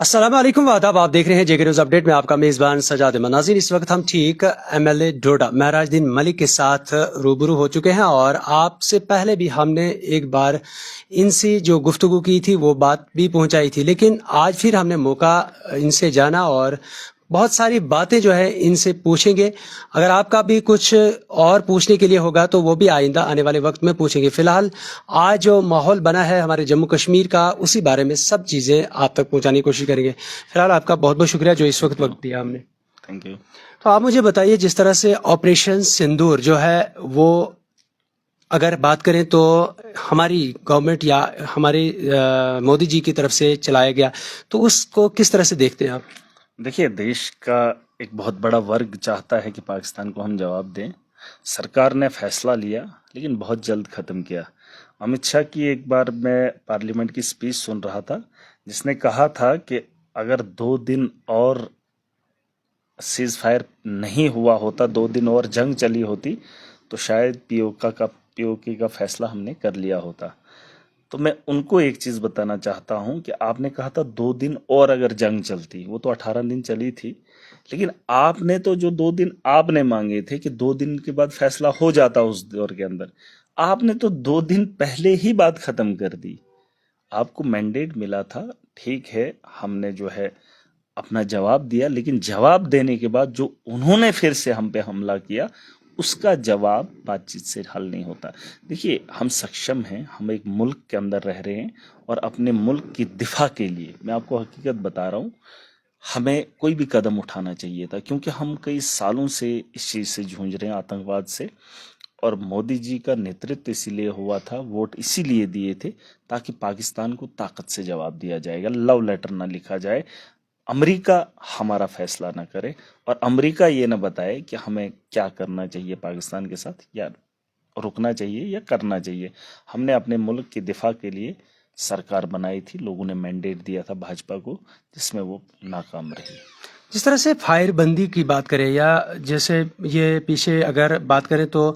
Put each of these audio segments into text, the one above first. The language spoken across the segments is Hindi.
अस्सलाम वालेकुम वादाब। आप देख रहे हैं जेके न्यूज अपडेट में आपका मेजबान सजाद नाज़रीन। इस वक्त हम ठीक एमएलए डोडा महराजुद्दीन मलिक के साथ रूबरू हो चुके हैं और आपसे पहले भी हमने एक बार इनसे जो गुफ्तगू की थी वो बात भी पहुंचाई थी, लेकिन आज फिर हमने मौका इनसे जाना और बहुत सारी बातें जो है इनसे पूछेंगे। अगर आपका भी कुछ और पूछने के लिए होगा तो वो भी आइंदा आने वाले वक्त में पूछेंगे। फिलहाल आज जो माहौल बना है हमारे जम्मू कश्मीर का, उसी बारे में सब चीज़ें आप तक पहुंचाने की कोशिश करेंगे। फिलहाल आपका बहुत बहुत शुक्रिया जो इस वक्त दिया हमने। Thank you. तो आप मुझे बताइए, जिस तरह से ऑपरेशन सिंदूर जो है वो अगर बात करें तो हमारी गवर्नमेंट या हमारे मोदी जी की तरफ से चलाया गया, तो उसको किस तरह से देखते हैं आप? देखिए, देश का एक बहुत बड़ा वर्ग चाहता है कि पाकिस्तान को हम जवाब दें। सरकार ने फैसला लिया लेकिन बहुत जल्द खत्म किया। अमित शाह की एक बार मैं पार्लियामेंट की स्पीच सुन रहा था जिसने कहा था कि अगर 2 दिन और सीज फायर नहीं हुआ होता, 2 दिन और जंग चली होती तो शायद पीओके का फैसला हमने कर लिया होता। तो मैं उनको एक चीज बताना चाहता हूं कि आपने कहा था 2 दिन और अगर जंग चलती, वो तो 18 दिन चली थी, लेकिन आपने तो जो 2 दिन आपने मांगे थे कि 2 दिन के बाद फैसला हो जाता उस दौर के अंदर, आपने तो 2 दिन पहले ही बात खत्म कर दी। आपको मैंडेट मिला था, ठीक है, हमने जो है अपना जवाब दिया, लेकिन जवाब देने के बाद जो उन्होंने फिर से हम पे हमला किया, उसका जवाब बातचीत से हल नहीं होता। देखिए, हम सक्षम हैं, हम एक मुल्क के अंदर रह रहे हैं और अपने मुल्क की दिफा के लिए मैं आपको हकीकत बता रहा हूँ, हमें कोई भी कदम उठाना चाहिए था, क्योंकि हम कई सालों से इस चीज़ से जूझ रहे हैं, आतंकवाद से। और मोदी जी का नेतृत्व इसीलिए हुआ था, वोट इसीलिए दिए थे ताकि पाकिस्तान को ताकत से जवाब दिया जाएगा, लव लेटर ना लिखा जाए, अमेरिका हमारा फैसला ना करे और अमेरिका ये ना बताए कि हमें क्या करना चाहिए पाकिस्तान के साथ, या रुकना चाहिए या करना चाहिए। हमने अपने मुल्क की दिफा के लिए सरकार बनाई थी, लोगों ने मैंडेट दिया था भाजपा को, जिसमें वो नाकाम रही। जिस तरह से फायर बंदी की बात करें या जैसे ये पीछे अगर बात करें तो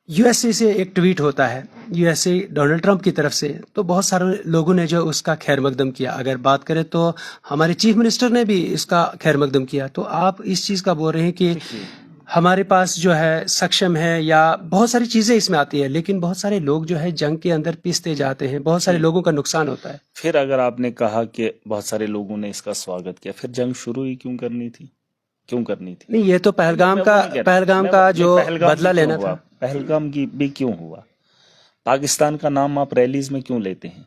यूएसए से एक ट्वीट होता है, यूएसए डोनाल्ड ट्रंप की तरफ से, तो बहुत सारे लोगों ने जो उसका खैर मकदम किया। अगर बात करें तो हमारे चीफ मिनिस्टर ने भी इसका खैर मकदम किया। तो आप इस चीज़ का बोल रहे हैं कि हमारे पास जो है सक्षम है या बहुत सारी चीज़ें इसमें आती है, लेकिन बहुत सारे लोग जो है जंग के अंदर पिसते जाते हैं, बहुत सारे लोगों का नुकसान होता है। फिर अगर आपने कहा कि बहुत सारे लोगों ने इसका स्वागत किया, फिर जंग शुरू ही क्यों करनी थी? क्यों करनी थी? नहीं, ये तो पहलगाम का जो बदला लेना था। पहलगाम की भी क्यों हुआ? पाकिस्तान का नाम आप रैलीज में क्यों लेते हैं?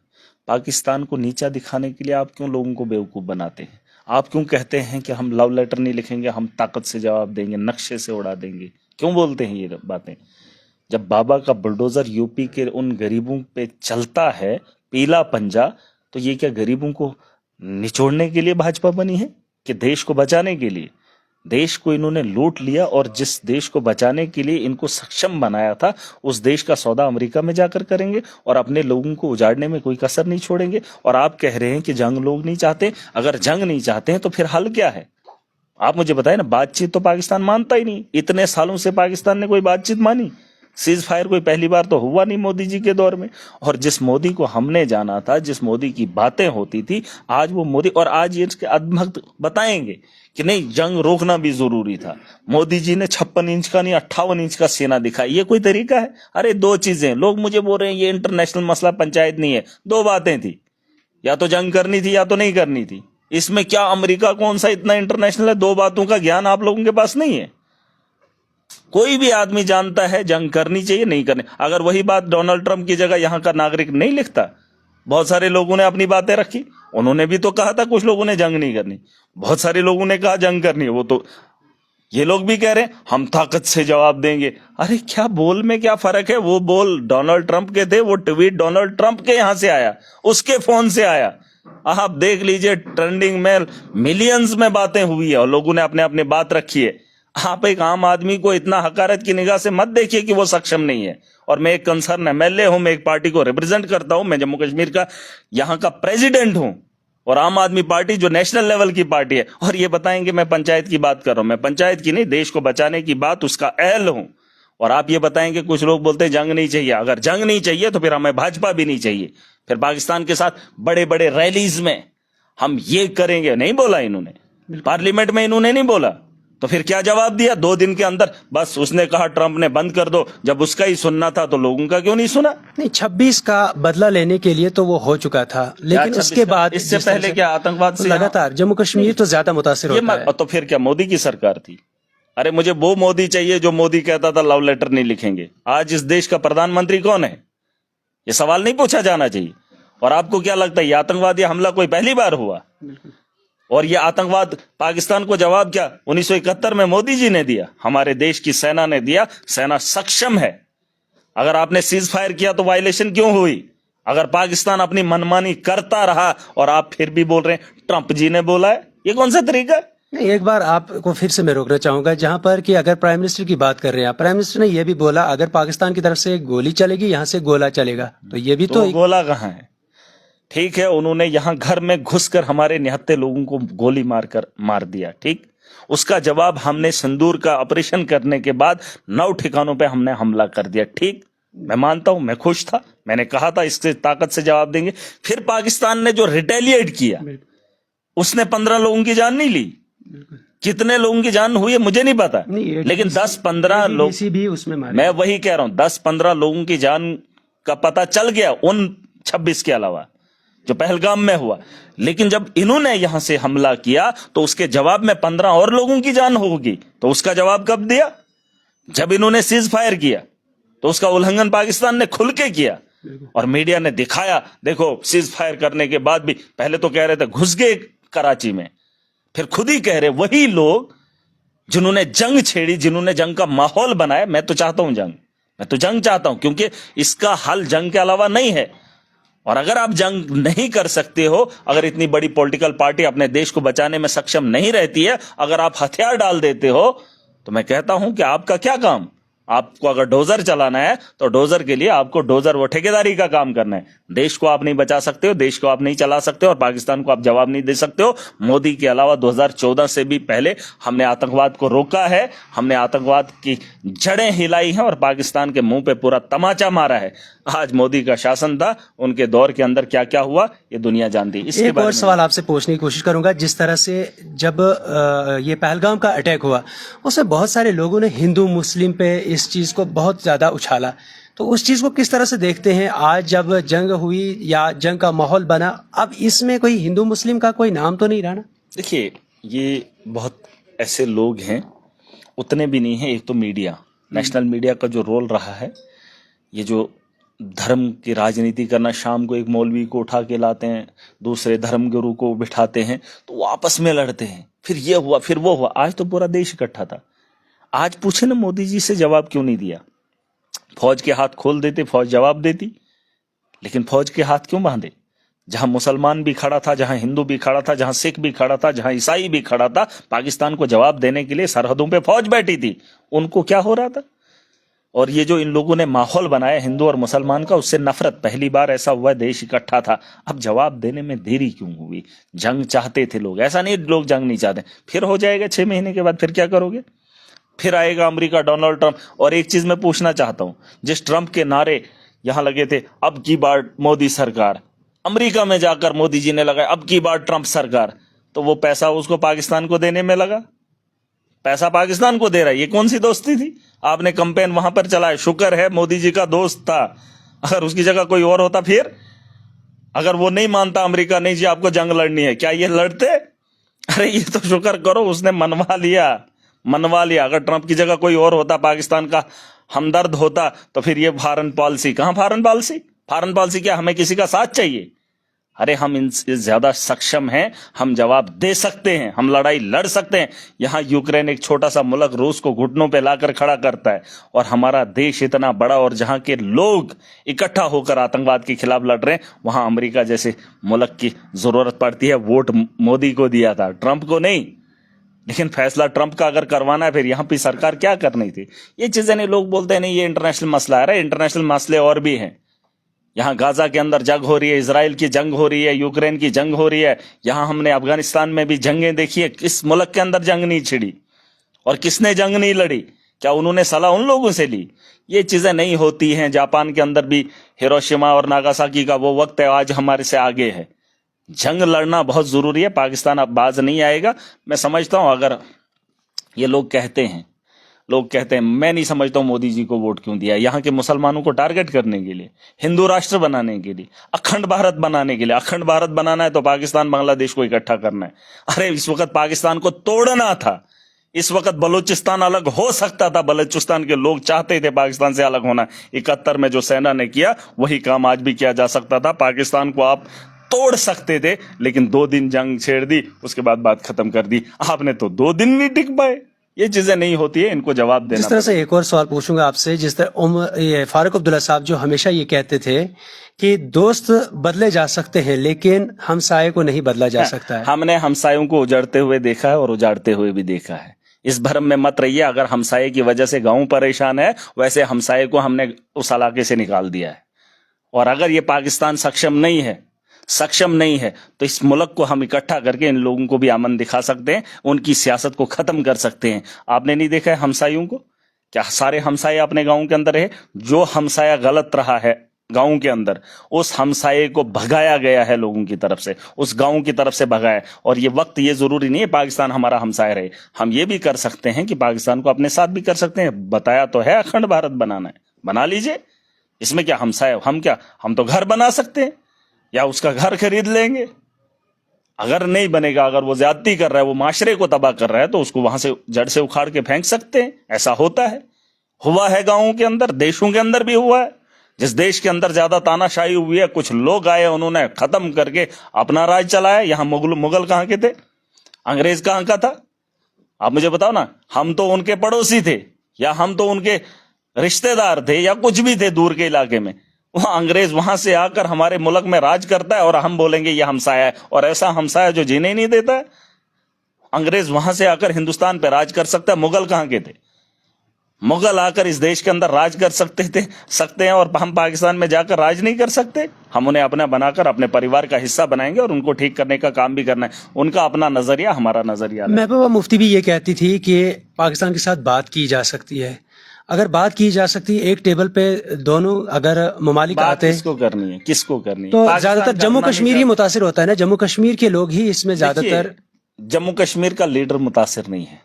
पाकिस्तान को नीचा दिखाने के लिए आप क्यों लोगों को बेवकूफ बनाते हैं? आप क्यों कहते हैं कि हम लव लेटर नहीं लिखेंगे, हम ताकत से जवाब देंगे, नक्शे से उड़ा देंगे? क्यों बोलते हैं ये बातें? जब बाबा का बुलडोजर यूपी के उन गरीबों पे चलता है, पीला पंजा, तो ये क्या गरीबों को निचोड़ने के लिए भाजपा बनी है कि देश को बचाने के लिए? देश को इन्होंने लूट लिया और जिस देश को बचाने के लिए इनको सक्षम बनाया था, उस देश का सौदा अमेरिका में जाकर करेंगे और अपने लोगों को उजाड़ने में कोई कसर नहीं छोड़ेंगे। और आप कह रहे हैं कि जंग लोग नहीं चाहते। अगर जंग नहीं चाहते हैं तो फिर हल क्या है? आप मुझे बताएं ना। बातचीत तो पाकिस्तान मानता ही नहीं, इतने सालों से पाकिस्तान ने कोई बातचीत मानी? सीज फायर कोई पहली बार तो हुआ नहीं मोदी जी के दौर में। और जिस मोदी को हमने जाना था, जिस मोदी की बातें होती थी, आज वो मोदी, और आज ये इसके अधभक्त बताएंगे कि नहीं, जंग रोकना भी जरूरी था। मोदी जी ने 56 इंच का नहीं 58 इंच का सेना दिखाई, ये कोई तरीका है? अरे दो चीजें, लोग मुझे बोल रहे हैं ये इंटरनेशनल मसला, पंचायत नहीं है। दो बातें थी, या तो जंग करनी थी या तो नहीं करनी थी। इसमें क्या अमेरिका कौन सा इतना इंटरनेशनल है? दो बातों का ज्ञान आप लोगों के पास नहीं है। कोई भी आदमी जानता है जंग करनी चाहिए, नहीं करनी। अगर वही बात डोनाल्ड ट्रंप की जगह यहां का नागरिक नहीं लिखता, बहुत सारे लोगों ने अपनी बातें रखी, उन्होंने भी तो कहा था, कुछ लोगों ने जंग नहीं करनी, बहुत सारे लोगों ने कहा जंग करनी है। वो तो ये लोग भी कह रहे हैं हम ताकत से जवाब देंगे। अरे क्या बोल में क्या फर्क है? वो बोल डोनाल्ड ट्रंप के थे, वो ट्वीट डोनाल्ड ट्रंप के यहां से आया, उसके फोन से आया। आप देख लीजिए, ट्रेंडिंग में मिलियंस में बातें हुई है और लोगों ने अपने अपने बात रखी है। आप एक आम आदमी को इतना हकारत की निगाह से मत देखिए कि वो सक्षम नहीं है। और मैं एक कंसर्न एमएलए हूं, मैं एक पार्टी को रिप्रेजेंट करता हूं, मैं जम्मू कश्मीर का यहां का प्रेसिडेंट हूं, और आम आदमी पार्टी जो नेशनल लेवल की पार्टी है। और ये बताएंगे मैं पंचायत की बात कर रहा हूं, मैं पंचायत की नहीं, देश को बचाने की बात, उसका अहल हूं। और आप ये बताएंगे, कुछ लोग बोलते हैं जंग नहीं चाहिए। अगर जंग नहीं चाहिए तो फिर हमें भाजपा भी नहीं चाहिए। फिर पाकिस्तान के साथ बड़े बड़े रैलीज में हम ये करेंगे, नहीं बोला इन्होंने। पार्लियामेंट में इन्होंने नहीं बोला, तो फिर क्या जवाब दिया 2 दिन के अंदर? बस उसने कहा ट्रंप ने बंद कर दो। जब उसका ही सुनना था तो लोगों का क्यों नहीं सुना? नहीं, 26 का बदला लेने के लिए तो वो हो चुका था, लेकिन उसके बाद इससे पहले क्या आतंकवाद से लगातार जम्मू कश्मीर तो ज्यादा मुतासिर होता है। तो फिर क्या मोदी की सरकार थी? अरे मुझे वो मोदी चाहिए जो मोदी कहता था लव लेटर नहीं लिखेंगे। आज इस देश का प्रधानमंत्री कौन है? ये सवाल नहीं पूछा जाना चाहिए। और आपको क्या लगता है ये आतंकवादी हमला कोई पहली बार हुआ? और ये आतंकवाद पाकिस्तान को जवाब क्या 1971 में मोदी जी ने दिया, हमारे देश की सेना ने दिया। सेना सक्षम है। अगर आपने सीज फायर किया तो वायलेशन क्यों हुई? अगर पाकिस्तान अपनी मनमानी करता रहा और आप फिर भी बोल रहे हैं ट्रंप जी ने बोला है, ये कौन सा तरीका है? नहीं, एक बार आपको फिर से मैं रोकना चाहूंगा, जहां पर कि अगर प्राइम मिनिस्टर की बात कर रहे हैं, प्राइम मिनिस्टर ने यह भी बोला अगर पाकिस्तान की तरफ से गोली चलेगी यहां से गोला चलेगा, तो ये भी तो गोला कहाँ है? ठीक है, उन्होंने यहां घर में घुसकर हमारे निहत्थे लोगों को गोली मार दिया, ठीक। उसका जवाब हमने सिंदूर का ऑपरेशन करने के बाद 9 ठिकानों पे हमने हमला कर दिया, ठीक। मैं मानता हूं, मैं खुश था, मैंने कहा था इससे ताकत से जवाब देंगे। फिर पाकिस्तान ने जो रिटेलिएट किया, उसने 15 लोगों की जान नहीं ली। कितने लोगों की जान हुई है मुझे नहीं पता, लेकिन 10-15 लोग भी उसमें मारे। मैं वही कह रहा हूं, 10-15 लोगों की जान का पता चल गया उन 26 के अलावा जो पहलगाम में हुआ। लेकिन जब इन्होंने यहां से हमला किया तो उसके जवाब में 15 और लोगों की जान होगी, तो उसका जवाब कब दिया? जब इन्होंने सीज फायर किया, तो उसका उल्लंघन पाकिस्तान ने खुल के किया और मीडिया ने दिखाया। देखो सीज फायर करने के बाद भी पहले तो कह रहे थे घुस गए कराची में, फिर खुद ही कह रहे वही लोग जिन्होंने जंग छेड़ी, जिन्होंने जंग का माहौल बनाया। मैं तो चाहता हूं जंग, मैं तो जंग चाहता हूं, क्योंकि इसका हल जंग के अलावा नहीं है। और अगर आप जंग नहीं कर सकते हो, अगर इतनी बड़ी पॉलिटिकल पार्टी अपने देश को बचाने में सक्षम नहीं रहती है, अगर आप हथियार डाल देते हो, तो मैं कहता हूं कि आपका क्या काम? आपको अगर डोजर चलाना है तो डोजर के लिए आपको डोजर वो ठेकेदारी का काम करना है। देश को आप नहीं बचा सकते हो, देश को आप नहीं चला सकते हो, और पाकिस्तान को आप जवाब नहीं दे सकते हो। मोदी के अलावा 2014 से भी पहले हमने आतंकवाद को रोका है, हमने आतंकवाद की जड़ें हिलाई हैं और पाकिस्तान के मुंह पे पूरा तमाचा मारा है। आज मोदी का शासन था, उनके दौर के अंदर क्या क्या हुआ ये दुनिया जानती है। एक और सवाल आपसे पूछने की कोशिश करूंगा, जिस तरह से जब ये पहलगाम का अटैक हुआ, उसमें बहुत सारे लोगों ने हिंदू मुस्लिम पे इस चीज को बहुत ज्यादा उछाला, तो उस चीज को किस तरह से देखते हैं? आज जब जंग हुई या जंग का माहौल बना, अब इसमें कोई हिंदू मुस्लिम का कोई नाम तो नहीं रहा ना? देखिए, ये बहुत ऐसे लोग हैं, उतने भी नहीं हैं। एक तो मीडिया, नेशनल मीडिया का जो रोल रहा है, ये जो धर्म की राजनीति करना, शाम को एक मौलवी को उठा के लाते हैं, दूसरे धर्म गुरु को बिठाते हैं, तो वो आपस में लड़ते हैं, फिर ये हुआ फिर वो हुआ। आज तो पूरा देश इकट्ठा था। आज पूछे ना मोदी जी से जवाब क्यों नहीं दिया? फौज के हाथ खोल देते, फौज जवाब देती, लेकिन फौज के हाथ क्यों बांधे? जहां मुसलमान भी खड़ा था, जहां हिंदू भी खड़ा था, जहां सिख भी खड़ा था, जहां ईसाई भी खड़ा था, पाकिस्तान को जवाब देने के लिए सरहदों पे फौज बैठी थी। उनको क्या हो रहा था? और ये जो इन लोगों ने माहौल बनाया हिंदू और मुसलमान का, उससे नफरत, पहली बार ऐसा हुआ देश इकट्ठा था। अब जवाब देने में देरी क्यों हुई? जंग चाहते थे लोग, ऐसा नहीं लोग जंग नहीं चाहते। फिर हो जाएगा 6 महीने के बाद, फिर क्या करोगे? फिर आएगा अमेरिका, डोनाल्ड ट्रंप। और एक चीज मैं पूछना चाहता हूं, जिस ट्रंप के नारे यहां लगे थे, अब की बार मोदी सरकार, अमेरिका में जाकर मोदी जी ने लगाया अब की बार ट्रंप सरकार, तो वो पैसा उसको पाकिस्तान को देने में लगा, पैसा पाकिस्तान को दे रहा है। ये कौन सी दोस्ती थी? आपने कैंपेन वहां पर चलाया, शुक्र है मोदी जी का दोस्त था। अगर उसकी जगह कोई और होता, फिर अगर वो नहीं मानता अमेरिका, नहीं जी आपको जंग लड़नी है, क्या ये लड़ते? अरे ये तो शुक्र करो उसने मनवा लिया। अगर ट्रंप की जगह कोई और होता, पाकिस्तान का हमदर्द होता, तो फिर ये फॉरेन पॉलिसी कहां? फॉरेन पॉलिसी क्या? हमें किसी का साथ चाहिए? अरे हम इनसे ज्यादा सक्षम हैं, हम जवाब दे सकते हैं, हम लड़ाई लड़ सकते हैं। यहां यूक्रेन एक छोटा सा मुल्क रूस को घुटनों पे लाकर खड़ा करता है, और हमारा देश इतना बड़ा, और जहां के लोग इकट्ठा होकर आतंकवाद के खिलाफ लड़ रहे हैं, वहां अमेरिका जैसे मुल्क की जरूरत पड़ती है। वोट मोदी को दिया था, ट्रंप को नहीं। लेकिन फैसला ट्रंप का अगर करवाना है, फिर यहां पे सरकार क्या करनी थी? ये चीजें नहीं, लोग बोलते हैं नहीं ये इंटरनेशनल मसला है। इंटरनेशनल मसले और भी हैं। यहां गाजा के अंदर जंग हो रही है, इजराइल की जंग हो रही है, यूक्रेन की जंग हो रही है। यहां हमने अफगानिस्तान में भी जंगें देखी है। किस मुल्क के अंदर जंग नहीं छिड़ी और किसने जंग नहीं लड़ी? क्या उन्होंने सलाह उन लोगों से ली? ये चीजें नहीं होती हैं। जापान के अंदर भी हिरोशिमा और नागासाकी का वो वक्त है, आज हमारे से आगे है। जंग लड़ना बहुत जरूरी है। पाकिस्तान अब बाज नहीं आएगा। मैं समझता हूं अगर ये लोग कहते हैं, मैं नहीं समझता हूं मोदी जी को वोट क्यों दिया। यहाँ के मुसलमानों को टारगेट करने के लिए, हिंदू राष्ट्र बनाने के लिए, अखंड भारत बनाने के लिए। अखंड भारत बनाना है तो पाकिस्तान बांग्लादेश को इकट्ठा करना है। अरे इस वक्त पाकिस्तान को तोड़ना था। इस वक्त बलूचिस्तान अलग हो सकता था। बलूचिस्तान के लोग चाहते थे पाकिस्तान से अलग होना। 71 में जो सेना ने किया वही काम आज भी किया जा सकता था। पाकिस्तान को आप तोड़ सकते थे, लेकिन 2 दिन जंग छेड़ दी, उसके बाद बात खत्म कर दी। आपने तो 2 दिन नहीं टिक पाए। ये चीजें नहीं होती है, इनको जवाब देना। जिस तरह से एक और सवाल पूछूंगा आपसे, जिस तरह ये फारूक अब्दुल्ला साहब जो हमेशा ये कहते थे कि दोस्त बदले जा सकते हैं लेकिन हमसाये को नहीं बदला जा सकता है। हमने हमसायों को उजड़ते हुए देखा है और उजाड़ते हुए भी देखा है। इस भ्रम में मत रहिए। अगर हमसाये की वजह से गांव परेशान है, वैसे हमसाये को हमने उस इलाके से निकाल दिया है। और अगर ये पाकिस्तान सक्षम नहीं है तो इस मुल्क को हम इकट्ठा करके इन लोगों को भी अमन दिखा सकते हैं, उनकी सियासत को खत्म कर सकते हैं। आपने नहीं देखा है हमसायों को? क्या सारे हमसाये अपने गांव के अंदर है? जो हमसाया गलत रहा है गांव के अंदर, उस हमसाये को भगाया गया है लोगों की तरफ से, उस गांव की तरफ से भगाया। और ये वक्त, ये जरूरी नहीं है पाकिस्तान हमारा हमसाया रहे। हम ये भी कर सकते हैं कि पाकिस्तान को अपने साथ भी कर सकते हैं। बताया तो है अखंड भारत बनाना है, बना लीजिए। इसमें क्या हमसाया? हम तो घर बना सकते हैं या उसका घर खरीद लेंगे। अगर नहीं बनेगा, अगर वो ज्यादती कर रहा है, वो माशरे को तबाह कर रहा है, तो उसको वहां से जड़ से उखाड़ के फेंक सकते हैं। ऐसा होता है, हुआ है गांवों के अंदर, देशों के अंदर भी हुआ है। जिस देश के अंदर ज्यादा तानाशाही हुई है, कुछ लोग आए, उन्होंने खत्म करके अपना राज चलाया। यहां मुगल कहां के थे? अंग्रेज कहां का था? आप मुझे बताओ ना। हम तो उनके पड़ोसी थे, या हम तो उनके रिश्तेदार थे, या कुछ भी थे दूर के इलाके में। वहां अंग्रेज वहां से आकर हमारे मुल्क में राज करता है और हम बोलेंगे ये हमसाया है। और ऐसा हमसाया जो जीने ही नहीं देता है। अंग्रेज वहां से आकर हिंदुस्तान पे राज कर सकता है। मुगल कहां के थे? मुगल आकर इस देश के अंदर राज कर सकते हैं, और हम पाकिस्तान में जाकर राज नहीं कर सकते। हम उन्हें अपना बनाकर अपने परिवार का हिस्सा बनाएंगे और उनको ठीक करने का काम भी करना है। उनका अपना नजरिया, हमारा नजरिया। महबूबा मुफ्ती भी ये कहती थी कि पाकिस्तान के साथ बात की जा सकती है। अगर बात की जा सकती है, एक टेबल पे दोनों अगर ममालिक आते हैं, किसको करनी है? तो ज्यादातर जम्मू कश्मीर ही मुतासिर होता है ना। जम्मू कश्मीर के लोग ही इसमें ज्यादातर। जम्मू कश्मीर का लीडर मुतासिर नहीं है,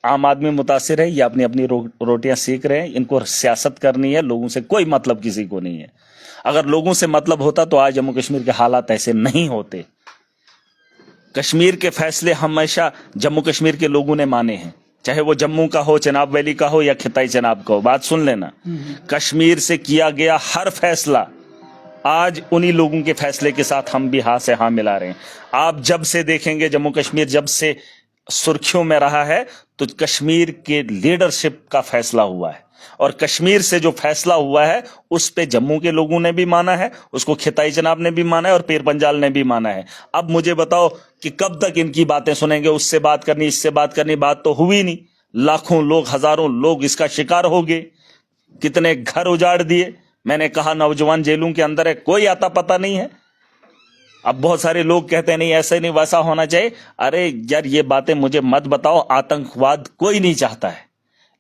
आम आदमी मुतासिर है। ये अपनी अपनी रोटियां सेक रहे हैं। इनको सियासत करनी है, लोगों से कोई मतलब किसी को नहीं है। अगर लोगों से मतलब होता तो आज जम्मू कश्मीर के हालात ऐसे नहीं होते। कश्मीर के फैसले हमेशा जम्मू कश्मीर के लोगों ने माने हैं, चाहे वो जम्मू का हो, चिनाब वैली का हो, या खिताई चिनाब का हो। बात सुन लेना, कश्मीर से किया गया हर फैसला आज उन्हीं लोगों के फैसले के साथ हम भी हाथ से हाथ मिला रहे हैं। आप जब से देखेंगे जम्मू कश्मीर जब से सुर्खियों में रहा है, तो कश्मीर के लीडरशिप का फैसला हुआ है। और कश्मीर से जो फैसला हुआ है उस पे जम्मू के लोगों ने भी माना है, उसको खिताई जनाब ने भी माना है, और पीर पंजाल ने भी माना है। अब मुझे बताओ कि कब तक इनकी बातें सुनेंगे? उससे बात करनी, इससे बात करनी, बात तो हुई नहीं। लाखों लोग, हजारों लोग इसका शिकार हो गए। कितने घर उजाड़ दिए। मैंने कहा नौजवान जेलों के अंदर है, कोई आता पता नहीं है। अब बहुत सारे लोग कहते हैं नहीं ऐसे नहीं वैसा होना चाहिए। अरे यार, ये बातें मुझे मत बताओ। आतंकवाद कोई नहीं चाहता है,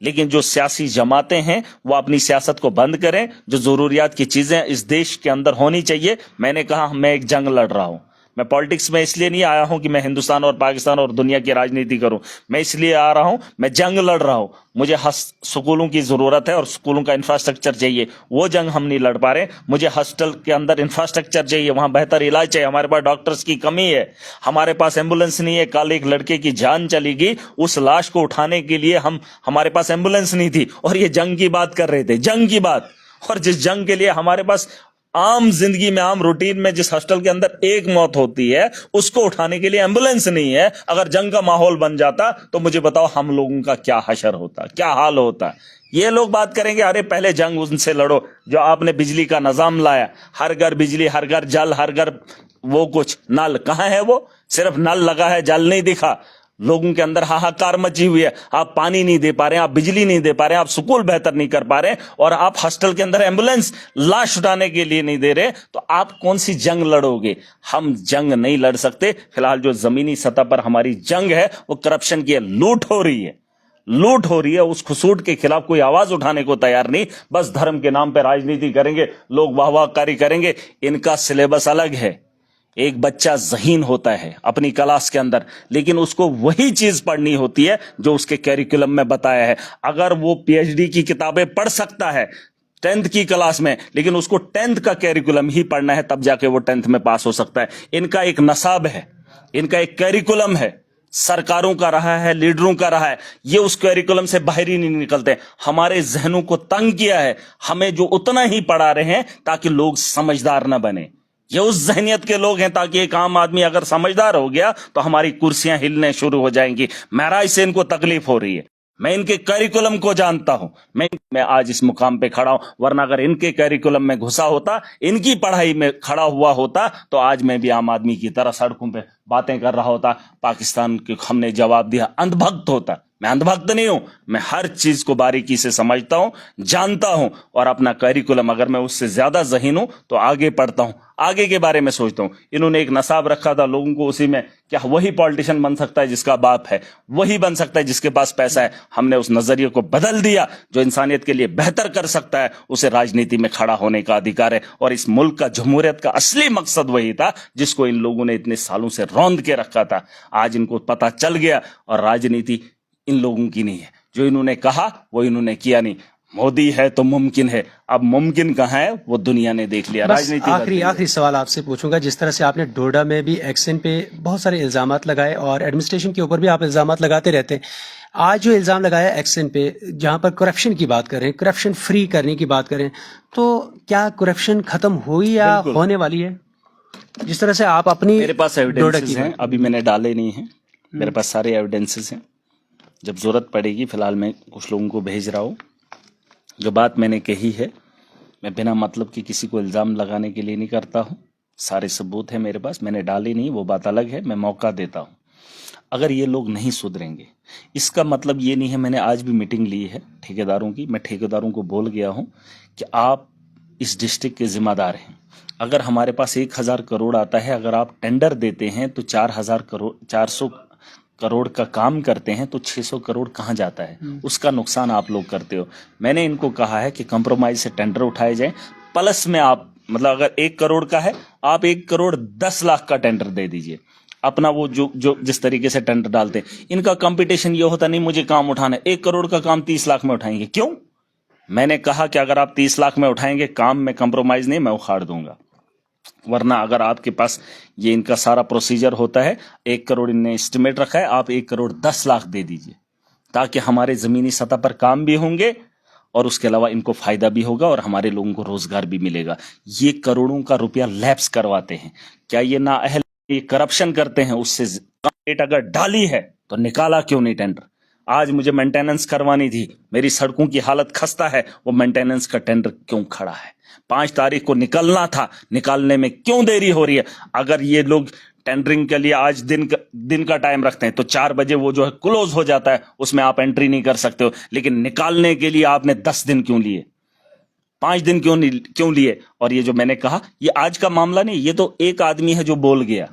लेकिन जो सियासी जमातें हैं वो अपनी सियासत को बंद करें। जो जरूरियात की चीजें इस देश के अंदर होनी चाहिए। मैंने कहा मैं एक जंग लड़ रहा हूं। मैं पॉलिटिक्स में इसलिए नहीं आया हूं कि मैं हिंदुस्तान और पाकिस्तान और दुनिया की राजनीति करूं। मैं इसलिए आ रहा हूं, मैं जंग लड़ रहा हूं। मुझे स्कूलों की जरूरत है और स्कूलों का इंफ्रास्ट्रक्चर चाहिए। वो जंग हम नहीं लड़ पा रहे। मुझे हॉस्टल के अंदर इंफ्रास्ट्रक्चर चाहिए, वहां बेहतर इलाज चाहिए। हमारे पास डॉक्टर्स की कमी है, हमारे पास एम्बुलेंस नहीं है। कल एक लड़के की जान चली गई, उस लाश को उठाने के लिए हमारे पास एम्बुलेंस नहीं थी, और ये जंग की बात कर रहे थे, जंग की बात। और जिस जंग के लिए हमारे पास आम जिंदगी में, आम रूटीन में जिस हॉस्टल के अंदर एक मौत होती है, उसको उठाने के लिए एम्बुलेंस नहीं है। अगर जंग का माहौल बन जाता तो मुझे बताओ हम लोगों का क्या हशर होता, क्या हाल होता। ये लोग बात करेंगे अरे पहले जंग उनसे लड़ो। जो आपने बिजली का निजाम लाया, हर घर बिजली, हर घर जल, हर घर वो कुछ नल, कहां है वो? सिर्फ नल लगा है, जल नहीं दिखा। लोगों के अंदर हाहाकार मची हुई है। आप पानी नहीं दे पा रहे हैं, आप बिजली नहीं दे पा रहे हैं, आप स्कूल बेहतर नहीं कर पा रहे हैं, और आप हॉस्टल के अंदर एम्बुलेंस लाश उठाने के लिए नहीं दे रहे। तो आप कौन सी जंग लड़ोगे? हम जंग नहीं लड़ सकते। फिलहाल जो जमीनी सतह पर हमारी जंग है वो करप्शन की है, लूट हो रही है, लूट हो रही है। उस खसूट के खिलाफ कोई आवाज उठाने को तैयार नहीं। बस धर्म के नाम पर राजनीति करेंगे, लोग वाहवाहकारी करेंगे। इनका सिलेबस अलग है, एक बच्चा ज़हीन होता है अपनी क्लास के अंदर, लेकिन उसको वही चीज पढ़नी होती है जो उसके कैरिकुलम में बताया है। अगर वो पीएचडी की किताबें पढ़ सकता है 10th की क्लास में, लेकिन उसको 10th का कैरिकुलम ही पढ़ना है, तब जाके वो 10th में पास हो सकता है। इनका एक नसाब है, इनका एक कैरिकुलम है, सरकारों का रहा है, लीडरों का रहा है, ये उस कैरिकुलम से बाहर ही नहीं निकलते। हमारे जहनों को तंग किया है, हमें जो उतना ही पढ़ा रहे हैं ताकि लोग समझदार ना बने। ये उस जहनियत के लोग हैं ताकि एक आम आदमी अगर समझदार हो गया तो हमारी कुर्सियां हिलने शुरू हो जाएंगी। महराज से इनको तकलीफ हो रही है, मैं इनके कैरिकुलम को जानता हूं, मैं आज इस मुकाम पे खड़ा हूं, वरना अगर इनके कैरिकुलम में घुसा होता, इनकी पढ़ाई में खड़ा हुआ होता, तो आज मैं भी आम आदमी की तरह सड़कों पे बातें कर रहा होता, पाकिस्तान के हमने जवाब दिया, अंधभक्त होता। मैं अंधभक्त नहीं हूं, मैं हर चीज को बारीकी से समझता हूं, जानता हूं, और अपना कैरिकुलम अगर मैं उससे ज्यादा ज़हीन हूं तो आगे पढ़ता हूं, आगे के बारे में सोचता हूं। इन्होंने एक नसाब रखा था लोगों को, उसी में क्या वही पॉलिटिशियन बन सकता है जिसका बाप है, वही बन सकता है जिसके पास पैसा है। हमने उस नजरिए को बदल दिया, जो इंसानियत के लिए बेहतर कर सकता है उसे राजनीति में खड़ा होने का अधिकार है। और इस मुल्क का, जमहूरियत का असली मकसद वही था जिसको इन लोगों ने इतने सालों से रौंद के रखा था। आज इनको पता चल गया, और राजनीति इन लोगों की नहीं है, जो इन्होंने कहा वो इन्होंने किया नहीं। मोदी है तो मुमकिन है, अब मुमकिन कहाँ है वो दुनिया ने देख लिया। राजनीति आखिरी सवाल आपसे पूछूंगा, जिस तरह से आपने डोडा में भी एक्शन पे बहुत सारे इल्जामात लगाए और एडमिनिस्ट्रेशन के ऊपर भी आप इल्जामात लगाते रहते हैं, आज जो इल्जाम लगाया एक्शन पे, जहां पर करप्शन की बात करें, करप्शन फ्री करने की बात करें, तो क्या करप्शन खत्म हुई या होने वाली है? जिस तरह से आप अपनी, मेरे पास एविडेंसेस हैं, अभी मैंने डाले नहीं है, मेरे पास सारे एविडेंसेस हैं, जब जरूरत पड़ेगी, फिलहाल मैं कुछ लोगों को भेज रहा हूँ। जो बात मैंने कही है, मैं बिना मतलब कि किसी को इल्ज़ाम लगाने के लिए नहीं करता हूँ, सारे सबूत हैं मेरे पास, मैंने डाले नहीं वो बात अलग है, मैं मौका देता हूँ। अगर ये लोग नहीं सुधरेंगे, इसका मतलब ये नहीं है, मैंने आज भी मीटिंग ली है ठेकेदारों की, मैं ठेकेदारों को बोल गया हूँ कि आप इस डिस्ट्रिक्ट के जिम्मेदार हैं। अगर हमारे पास 1000 करोड़ आता है, अगर आप टेंडर देते हैं तो 4000 करोड़, 400 करोड़ का काम करते हैं तो 600 करोड़ कहाँ जाता है, उसका नुकसान आप लोग करते हो। मैंने इनको कहा है कि कंप्रोमाइज से टेंडर उठाए जाए, प्लस में आप, मतलब अगर 1 करोड़ का है, आप 1 करोड़ 10 लाख का टेंडर दे दीजिए। अपना वो जो जिस तरीके से टेंडर डालते हैं, इनका कंपटीशन ये होता नहीं मुझे काम उठाना है, 1 करोड़ का काम 30 लाख में उठाएंगे। क्यों? मैंने कहा कि अगर आप 30 लाख में उठाएंगे काम में कंप्रोमाइज नहीं, मैं उखाड़ दूंगा। वरना अगर आपके पास ये इनका सारा प्रोसीजर होता है, 1 करोड़ इनने एस्टिमेट रखा है, आप 1 करोड़ 10 लाख दे दीजिए, ताकि हमारे जमीनी सतह पर काम भी होंगे और उसके अलावा इनको फायदा भी होगा और हमारे लोगों को रोजगार भी मिलेगा। ये करोड़ों का रुपया लैप्स करवाते हैं, क्या ये नाअहल, ये करप्शन करते हैं? उससे रेट अगर डाली है तो निकाला क्यों नहीं टेंडर? आज मुझे मेंटेनेंस करवानी थी, मेरी सड़कों की हालत खस्ता है, वो मेंटेनेंस का टेंडर क्यों खड़ा है? 5 तारीख को निकलना था, निकालने में क्यों देरी हो रही है? अगर ये लोग टेंडरिंग के लिए आज दिन का टाइम रखते हैं तो 4 बजे वो जो है क्लोज हो जाता है, उसमें आप एंट्री नहीं कर सकते हो, लेकिन निकालने के लिए आपने 10 दिन क्यों लिए, 5 दिन क्यों लिए? और ये जो मैंने कहा, ये आज का मामला नहीं, ये तो एक आदमी है जो बोल गया।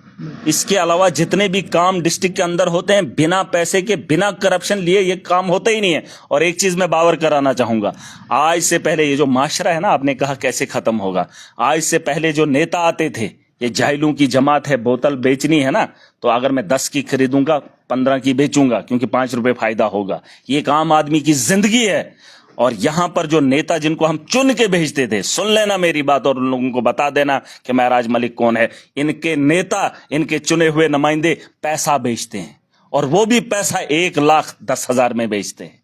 इसके अलावा जितने भी काम डिस्ट्रिक्ट के अंदर होते हैं, बिना पैसे के, बिना करप्शन लिए ये काम होते ही नहीं है। और एक चीज मैं बावर कराना चाहूंगा, आज से पहले ये जो माशरा है ना, आपने कहा कैसे खत्म होगा, आज से पहले जो नेता आते थे, ये जाहिलों की जमात है, बोतल बेचनी है ना, तो अगर मैं 10 की खरीदूंगा 15 की बेचूंगा, क्योंकि 5 रुपए फायदा होगा। ये एक आम आदमी की जिंदगी है। और यहां पर जो नेता जिनको हम चुन के भेजते थे, सुन लेना मेरी बात और उन लोगों को बता देना कि महराज मलिक कौन है। इनके नेता, इनके चुने हुए नुमाइंदे पैसा बेचते हैं, और वो भी पैसा 1,10,000 में बेचते हैं।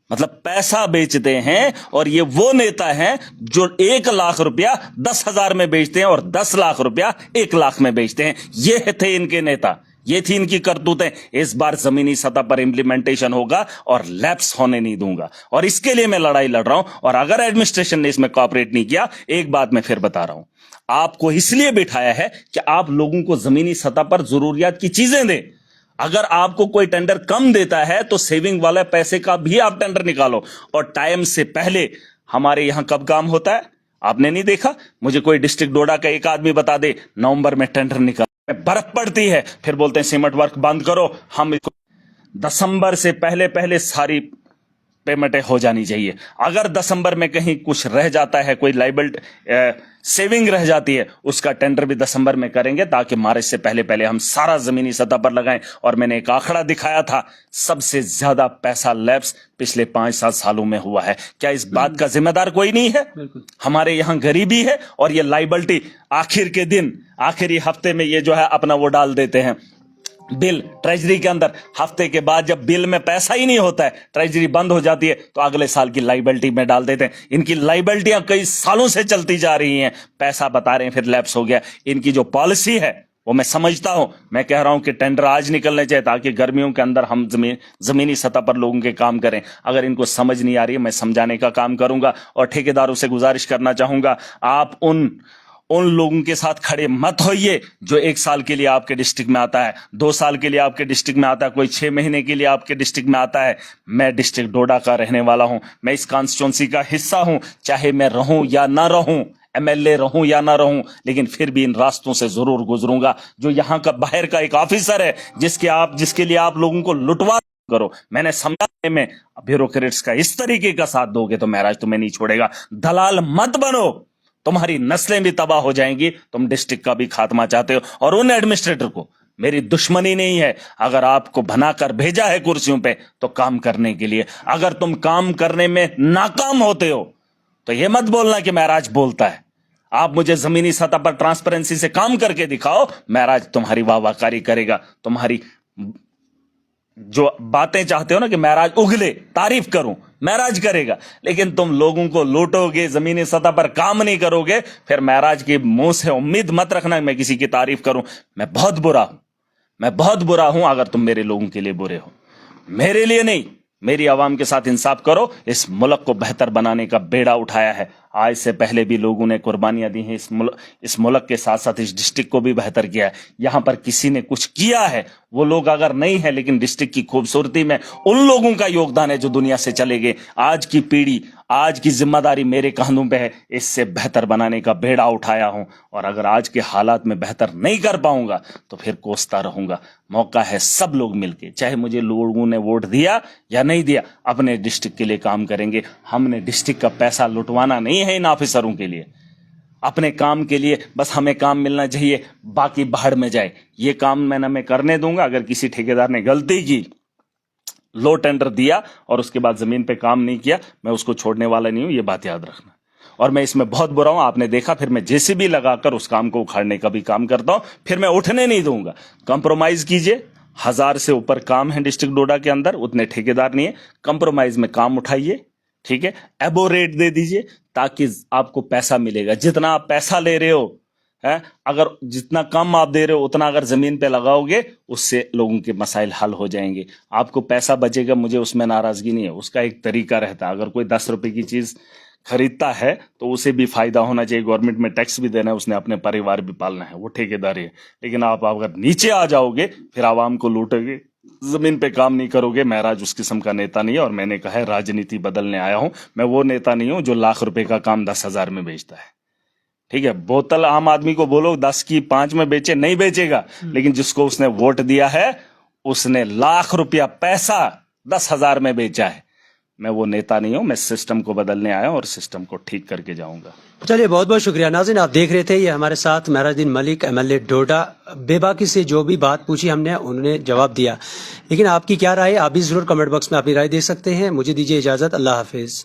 मतलब पैसा बेचते हैं, और ये वो नेता हैं जो 1 लाख रुपया 10,000 में बेचते हैं और 10 लाख रुपया 1 लाख में बेचते हैं। ये थे इनके नेता, ये थी इनकी करतूतें। इस बार जमीनी सतह पर इंप्लीमेंटेशन होगा और लैप्स होने नहीं दूंगा, और इसके लिए मैं लड़ाई लड़ रहा हूं। और अगर एडमिनिस्ट्रेशन ने इसमें कोऑपरेट नहीं किया, एक बात मैं फिर बता रहा हूं, आपको इसलिए बिठाया है कि आप लोगों को जमीनी सतह पर जरूरियात की चीजें दें। अगर आपको कोई टेंडर कम देता है तो सेविंग वाला पैसे का भी आप टेंडर निकालो, और टाइम से पहले। हमारे यहां कब काम होता है आपने नहीं देखा? मुझे कोई डिस्ट्रिक्ट डोडा का एक आदमी बता दे, नवंबर में टेंडर निकल, बर्फ पड़ती है, फिर बोलते हैं सीमेंट वर्क बंद करो, हम इसको दिसंबर से पहले सारी पेमेंटें हो जानी चाहिए। अगर दिसंबर में कहीं कुछ रह जाता है, कोई लाइबिलिटी सेविंग रह जाती है, उसका टेंडर भी दिसंबर में करेंगे ताकि मार्च से पहले पहले हम सारा जमीनी सतह पर लगाएं। और मैंने एक आंकड़ा दिखाया था, सबसे ज्यादा पैसा लैप्स पिछले 5-7 सालों में हुआ है। क्या इस बात का जिम्मेदार कोई नहीं है? हमारे यहाँ गरीबी है और ये लाइबिलिटी आखिर के दिन, आखिरी हफ्ते में ये जो है अपना वो डाल देते हैं बिल ट्रेजरी के अंदर। हफ्ते के बाद जब बिल में पैसा ही नहीं होता है, ट्रेजरी बंद हो जाती है, तो अगले साल की लाइबिलिटी में डाल देते हैं। इनकी लाइबिलिटियां कई सालों से चलती जा रही हैं, पैसा बता रहे हैं फिर लैप्स हो गया। इनकी जो पॉलिसी है वो मैं समझता हूं। मैं कह रहा हूं कि टेंडर आज निकलने चाहिए ताकि गर्मियों के अंदर हम जमीनी सतह पर लोगों के काम करें। अगर इनको समझ नहीं आ रही है, मैं समझाने का काम करूंगा। और ठेकेदारों से गुजारिश करना चाहूंगा, आप उन लोगों के साथ खड़े मत होइए जो 1 साल के लिए आपके डिस्ट्रिक्ट में आता है, 2 साल के लिए आपके डिस्ट्रिक्ट में आता है, कोई 6 महीने के लिए आपके डिस्ट्रिक्ट में आता है। मैं डिस्ट्रिक्ट डोडा का रहने वाला हूं, मैं इस कॉन्स्टिट्यूंसी का हिस्सा हूं, चाहे मैं रहूं या ना रहूं, एमएलए रहूं या ना रहूं, लेकिन फिर भी इन रास्तों से जरूर गुजरूंगा। जो यहां का बाहर का एक ऑफिसर है जिसके लिए आप लोगों को लुटवा करो, मैंने समझाने में ब्यूरोक्रेट्स का इस तरीके का साथ दोगे तो महाराज तुम्हें नहीं छोड़ेगा। दलाल मत बनो, तुम्हारी नस्लें भी तबाह हो जाएंगी। तुम डिस्ट्रिक्ट का भी खात्मा चाहते हो। और उन एडमिनिस्ट्रेटर को मेरी दुश्मनी नहीं है, अगर आपको बनाकर भेजा है कुर्सियों पे तो काम करने के लिए। अगर तुम काम करने में नाकाम होते हो तो यह मत बोलना कि महराज बोलता है। आप मुझे जमीनी सतह पर ट्रांसपेरेंसी से काम करके दिखाओ, महराज तुम्हारी वाहवाकारी करेगा। तुम्हारी जो बातें चाहते हो ना कि महराज उगले, तारीफ करूं, महराज करेगा। लेकिन तुम लोगों को लूटोगे, जमीनी सतह पर काम नहीं करोगे, फिर महराज के मुंह से उम्मीद मत रखना मैं किसी की तारीफ करूं। मैं बहुत बुरा हूं अगर तुम मेरे लोगों के लिए बुरे हो। मेरे लिए नहीं, मेरी आवाम के साथ इंसाफ करो। इस मुल्क को बेहतर बनाने का बेड़ा उठाया है। आज से पहले भी लोगों ने कुर्बानियां दी हैं। इस मुल्क के साथ साथ इस डिस्ट्रिक्ट को भी बेहतर किया है। यहां पर किसी ने कुछ किया है, वो लोग अगर नहीं है, लेकिन डिस्ट्रिक्ट की खूबसूरती में उन लोगों का योगदान है जो दुनिया से चले गए। आज की पीढ़ी, आज की जिम्मेदारी मेरे कंधों पे है। इससे बेहतर बनाने का बेड़ा उठाया हूं। और अगर आज के हालात में बेहतर नहीं कर पाऊंगा तो फिर कोसता रहूंगा। मौका है सब लोग मिलके, चाहे मुझे लोगों ने वोट दिया या नहीं दिया, अपने डिस्ट्रिक्ट के लिए काम करेंगे। हमने डिस्ट्रिक्ट का पैसा लुटवाना नहीं है इन ऑफिसरों के लिए, अपने काम के लिए। बस हमें काम मिलना चाहिए, बाकी बाहर में जाए। ये काम मैं करने दूंगा। अगर किसी ठेकेदार ने गलती की, लो टेंडर दिया और उसके बाद जमीन पे काम नहीं किया, मैं उसको छोड़ने वाला नहीं हूं, ये बात याद रखना। और मैं इसमें बहुत बुरा हूं, आपने देखा, फिर मैं जेसीबी लगाकर उस काम को उखाड़ने का भी काम करता हूं। फिर मैं उठने नहीं दूंगा। कंप्रोमाइज कीजिए, 1000 से ऊपर काम है डिस्ट्रिक्ट डोडा के अंदर, उतने ठेकेदार नहीं है। कंप्रोमाइज में काम उठाइए, ठीक है। एबो रेट दे दीजिए ताकि आपको पैसा मिलेगा। जितना आप पैसा ले रहे हो है, अगर जितना कम आप दे रहे हो उतना अगर जमीन पे लगाओगे, उससे लोगों के मसाइल हल हो जाएंगे। आपको पैसा बचेगा, मुझे उसमें नाराजगी नहीं है। उसका एक तरीका रहता है। अगर कोई 10 रुपए की चीज खरीदता है तो उसे भी फायदा होना चाहिए। गवर्नमेंट में टैक्स भी देना है, उसने अपने परिवार भी पालना है, वो ठेकेदारी है। लेकिन आप अगर नीचे आ जाओगे, फिर आवाम को लूटोगे, जमीन पे काम नहीं करोगे। महराज उस किस्म का नेता नहीं है। और मैंने कहा है, राजनीति बदलने आया हूं। मैं वो नेता नहीं हूं जो लाख रुपए का काम 10,000 में बेचता है, ठीक है। बोतल आम आदमी को बोलो 10 की 5 में बेचे, नहीं बेचेगा। लेकिन जिसको उसने वोट दिया है, उसने लाख रुपया पैसा 10,000 में बेचा है। मैं वो नेता नहीं हूं। मैं सिस्टम को बदलने आया हूं और सिस्टम को ठीक करके जाऊंगा। चलिए, बहुत बहुत शुक्रिया। नाज़रीन, आप देख रहे थे, ये हमारे साथ महराजुद्दीन मलिक, एमएलए डोडा। बेबाकी से जो भी बात पूछी हमने, उन्होंने जवाब दिया। लेकिन आपकी क्या राय है, आप भी जरूर कमेंट बॉक्स में अपनी राय दे सकते हैं। मुझे दीजिए इजाजत। अल्लाह हाफिज।